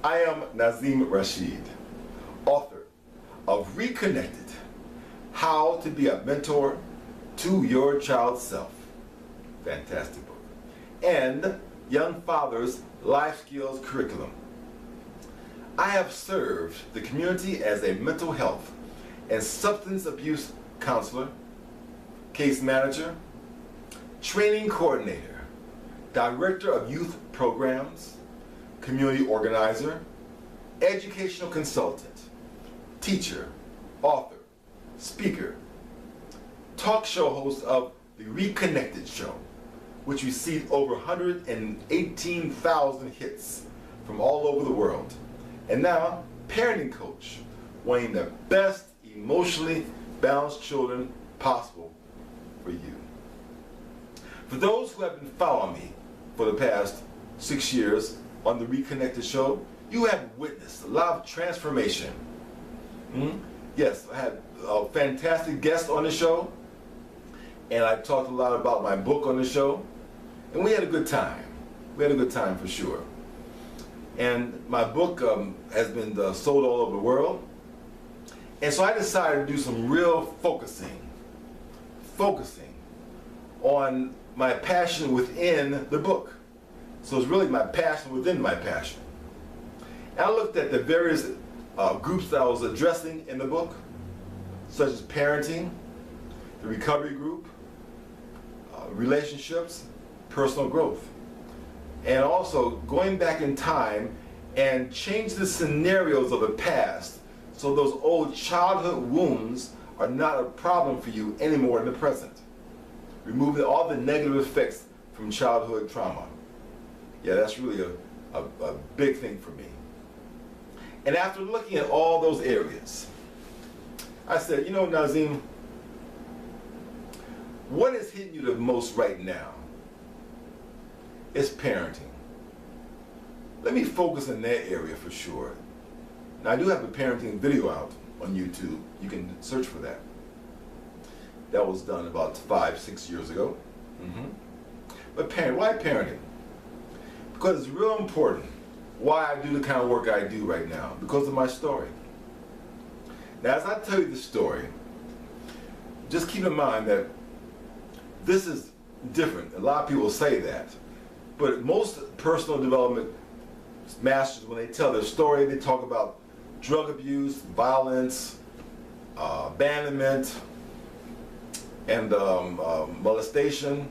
I am Nazim Rashid, author of Reconnected, How to Be a Mentor to Your Child's Self. Fantastic book. And Young Father's Life Skills Curriculum. I have served the community as a mental health and substance abuse counselor, case manager, training coordinator, director of youth programs, community organizer, educational consultant, teacher, author, speaker, talk show host of the Reconnected Show, which received over 118,000 hits from all over the world, and now parenting coach, wanting the best emotionally balanced children possible for you. For those who have been following me for the past 6 years on the Reconnected Show, you have witnessed a lot of transformation. Yes, I had a fantastic guest on the show, and I talked a lot about my book on the show, and we had a good time. We had a good time for sure. And my book has been sold all over the world, and so I decided to do some real focusing on my passion within the book. So it's really my passion within my passion. And I looked at the various groups that I was addressing in the book, such as parenting, the recovery group, relationships, personal growth, and also going back in time and change the scenarios of the past so those old childhood wounds are not a problem for you anymore in the present. Removing all the negative effects from childhood trauma. Yeah, that's really a big thing for me. And after looking at all those areas, I said, you know, Nazim, what is hitting you the most right now? It's parenting. Let me focus in that area for sure. Now, I do have a parenting video out on YouTube. You can search for that. That was done about 5-6 years ago. But why parenting? Because it's real important why I do the kind of work I do right now, because of my story. Now, as I tell you the story, just keep in mind that this is different. A lot of people say that, but most personal development masters, when they tell their story, they talk about drug abuse, violence, abandonment, and molestation,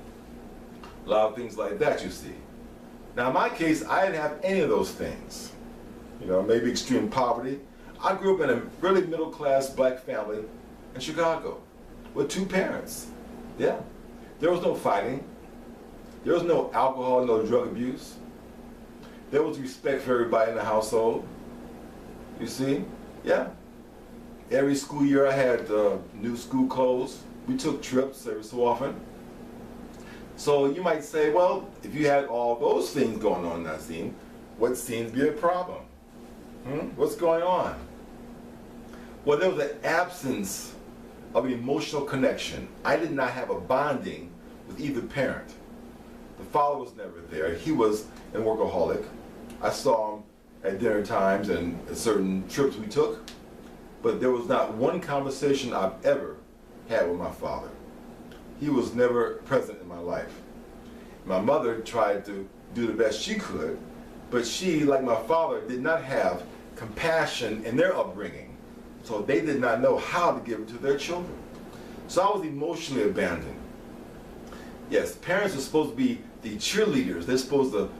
a lot of things like that, you see. Now, in my case, I didn't have any of those things. You know, maybe extreme poverty. I grew up in a really middle-class black family in Chicago with 2 parents. Yeah. There was no fighting. There was no alcohol, no drug abuse. There was respect for everybody in the household. You see? Yeah. Every school year I had new school clothes. We took trips every so often. So you might say, well, if you had all those things going on, Nazim, what seems to be a problem? What's going on? Well, there was an absence of emotional connection. I did not have a bonding with either parent. The father was never there. He was a workaholic. I saw him at dinner times and at certain trips we took, but there was not one conversation I've ever had with my father. He was never present in my life. My mother tried to do the best she could, but she, like my father, did not have compassion in their upbringing, so they did not know how to give it to their children. So I was emotionally abandoned. Yes, parents are supposed to be the cheerleaders. They're supposed to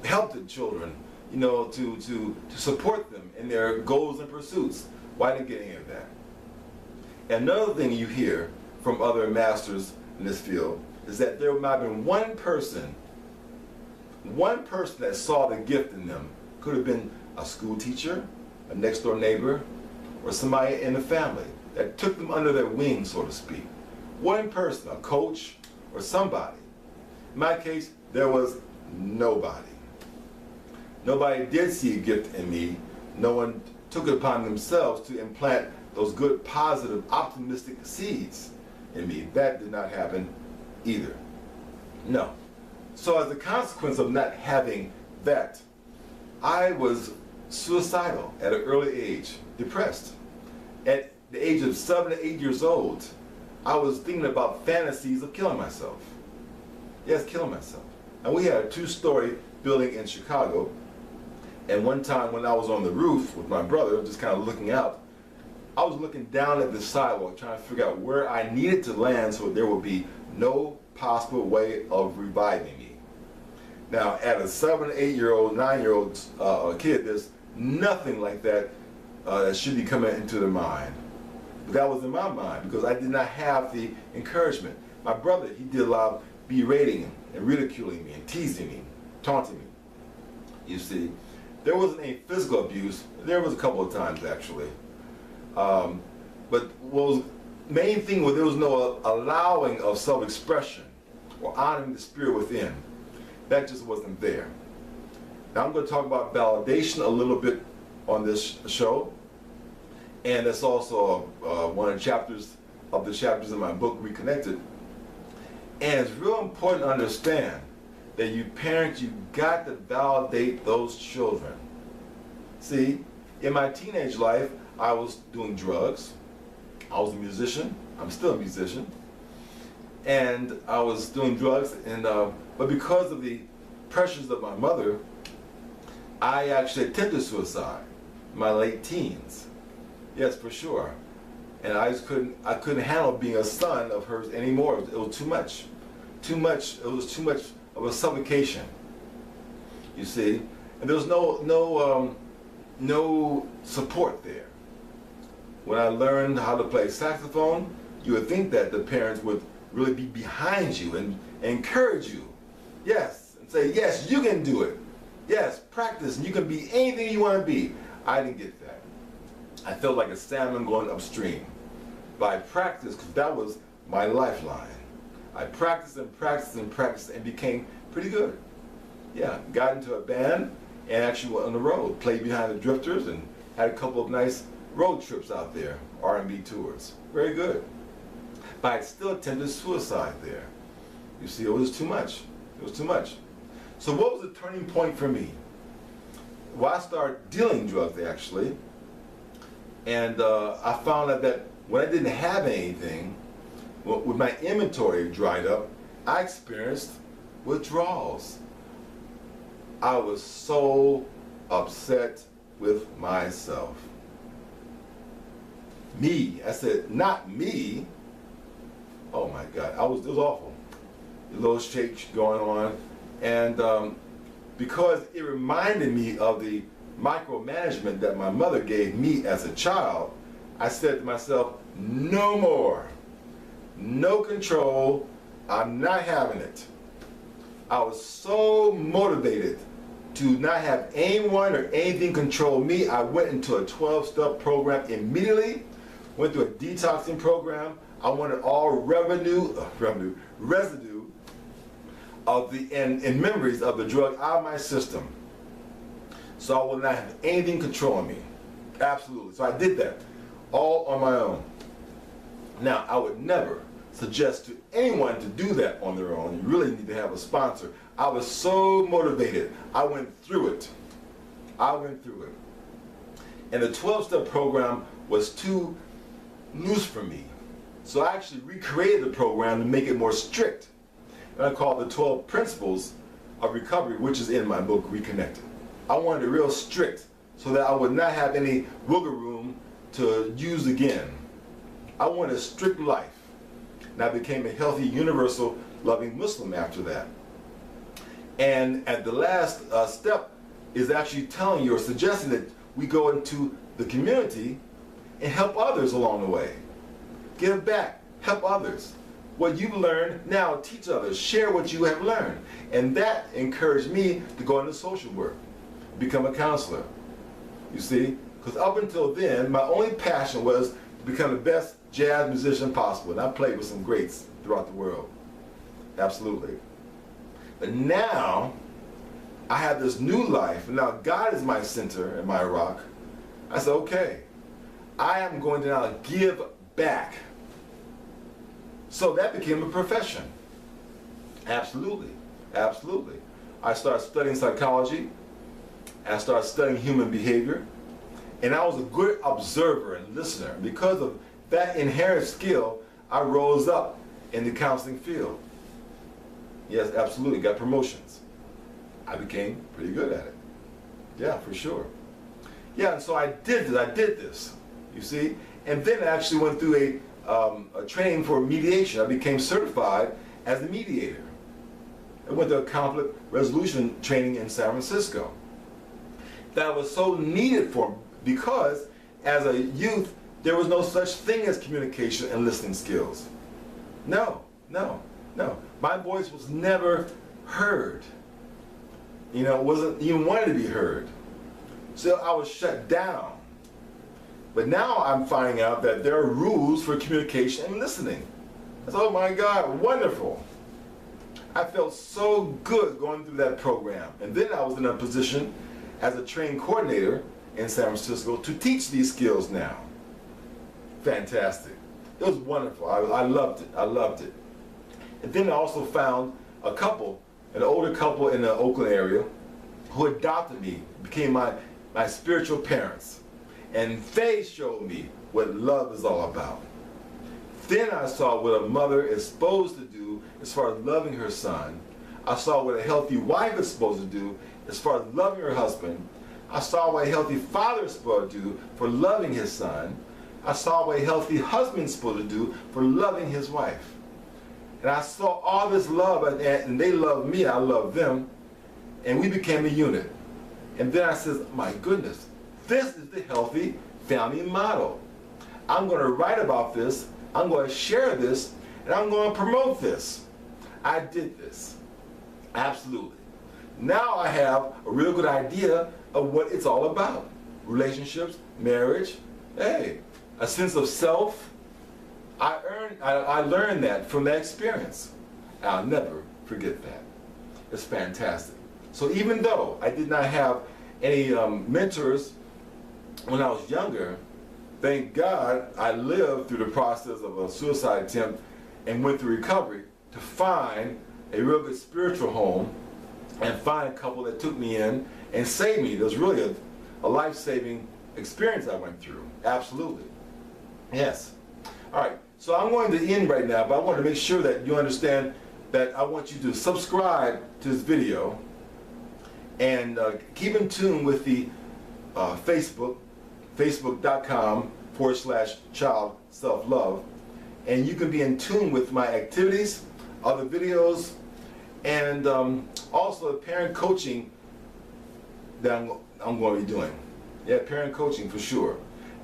help the children, you know, to support them in their goals and pursuits. Why didn't get any of that? Another thing you hear from other masters in this field is that there might have been one person that saw the gift in them. Could have been a school teacher, a next door neighbor, or somebody in the family that took them under their wing, so to speak. One person, a coach, or somebody. In my case, there was nobody. Nobody did see a gift in me. No one took it upon themselves to implant those good, positive, optimistic seeds in me. That did not happen either. No. So as a consequence of not having that, I was suicidal at an early age, depressed. At the age of 7 to 8 years old, I was thinking about fantasies of killing myself. Yes, killing myself. And we had a 2-story building in Chicago. And one time when I was on the roof with my brother, just kind of looking out, I was looking down at the sidewalk trying to figure out where I needed to land so there would be no possible way of reviving me. Now, at a 7, 8-year-old, 9-year-old kid, there's nothing like that that should be coming into the mind. But that was in my mind because I did not have the encouragement. My brother, he did a lot of berating and ridiculing me and teasing me, taunting me. You see, there wasn't any physical abuse. There was a couple of times actually. But what was main thing was there was no allowing of self-expression or honoring the spirit within. That just wasn't there. Now I'm going to talk about validation a little bit on this show, and that's also one of the chapters in my book, Reconnected. And it's real important to understand that you parents, you got to validate those children. See, in my teenage life, I was doing drugs. I was a musician. I'm still a musician. And I was doing drugs, and but because of the pressures of my mother, I actually attempted suicide in my late teens. Yes, for sure. And I couldn't handle being a son of hers anymore. It was too much. Too much. It was too much of a suffocation. You see? And there was no support there. When I learned how to play saxophone, you would think that the parents would really be behind you and encourage you. Yes, and say, yes, you can do it. Yes, practice, and you can be anything you want to be. I didn't get that. I felt like a salmon going upstream. But I practiced because that was my lifeline. I practiced and practiced and practiced and became pretty good. Yeah, got into a band and actually went on the road, played behind the Drifters and had a couple of nice road trips out there, R&B tours. Very good. But I still attempted suicide there. You see, it was too much. It was too much. So what was the turning point for me? Well, I started dealing drugs actually. And I found out that when I didn't have anything, when my inventory dried up, I experienced withdrawals. I was so upset with myself. Me, I said, not me. Oh my God, it was awful. A little shake going on. And because it reminded me of the micromanagement that my mother gave me as a child, I said to myself, no more. No control. I'm not having it. I was so motivated to not have anyone or anything control me. I went into a 12-step program immediately, went through a detoxing program. I wanted all residue of the and memories of the drug out of my system. So I will not have anything controlling me. Absolutely. So I did that all on my own. Now, I would never suggest to anyone to do that on their own. You really need to have a sponsor. I was so motivated. I went through it. And the 12-step program was too loose for me. So I actually recreated the program to make it more strict. And I call it the 12 Principles of Recovery, which is in my book, Reconnected. I wanted it real strict so that I would not have any wiggle room to use again. I wanted a strict life. And I became a healthy, universal, loving Muslim after that. And at the last step is actually telling you or suggesting that we go into the community and help others along the way. Give back, help others. What you've learned, now teach others, share what you have learned. And that encouraged me to go into social work, become a counselor. You see, because up until then, my only passion was to become the best jazz musician possible. And I played with some greats throughout the world. Absolutely. But now, I have this new life, and now God is my center and my rock. I said, okay, I am going to now give back. So that became a profession. Absolutely, absolutely. I started studying psychology, and I started studying human behavior. And I was a good observer and listener. And because of that inherent skill, I rose up in the counseling field. Yes, absolutely, got promotions. I became pretty good at it. Yeah, for sure. Yeah, and so I did this, you see. And then I actually went through a training for mediation. I became certified as a mediator. I went to a conflict resolution training in San Francisco. That was so needed for me because as a youth, there was no such thing as communication and listening skills. No. My voice was never heard. You know, it wasn't even wanted to be heard. So I was shut down. But now I'm finding out that there are rules for communication and listening. I said, oh my God, wonderful. I felt so good going through that program. And then I was in a position as a training coordinator in San Francisco to teach these skills now. Fantastic. It was wonderful. I loved it. I loved it. And then I also found a couple, an older couple in the Oakland area, who adopted me, became my spiritual parents. And they showed me what love is all about. Then I saw what a mother is supposed to do as far as loving her son. I saw what a healthy wife is supposed to do as far as loving her husband. I saw what a healthy father is supposed to do for loving his son. I saw what a healthy husband is supposed to do for loving his wife. And I saw all this love, and they loved me, I loved them, and we became a unit. And then I said, my goodness, this is the healthy family model. I'm going to write about this, I'm going to share this, and I'm going to promote this. I did this. Absolutely. Now I have a real good idea of what it's all about. Relationships, marriage, hey, a sense of self. I learned that from that experience. I'll never forget that. It's fantastic. So even though I did not have any mentors when I was younger, thank God I lived through the process of a suicide attempt and went through recovery to find a real good spiritual home and find a couple that took me in and saved me. It was really a life-saving experience I went through. Absolutely. Yes. All right. So I'm going to end right now, but I want to make sure that you understand that I want you to subscribe to this video and keep in tune with the Facebook, facebook.com/child self-love, and you can be in tune with my activities, other videos, and also the parent coaching that I'm going to be doing. Yeah, parent coaching for sure.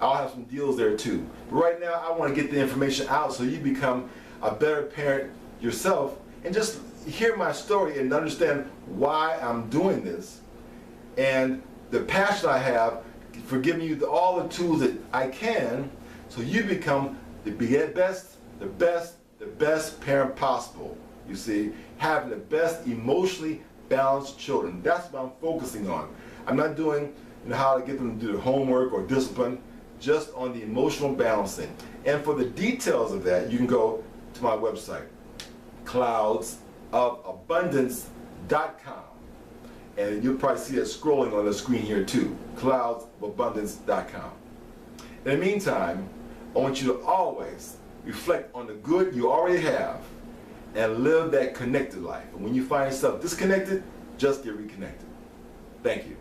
I'll have some deals there too. But right now, I want to get the information out so you become a better parent yourself and just hear my story and understand why I'm doing this and the passion I have for giving you all the tools that I can so you become the best parent possible. You see, having the best emotionally balanced children. That's what I'm focusing on. I'm not doing how to get them to do the homework or discipline, just on the emotional balancing. And for the details of that, you can go to my website, cloudsofabundance.com. And you'll probably see it scrolling on the screen here too, cloudsofabundance.com. In the meantime, I want you to always reflect on the good you already have and live that connected life. And when you find yourself disconnected, just get reconnected. Thank you.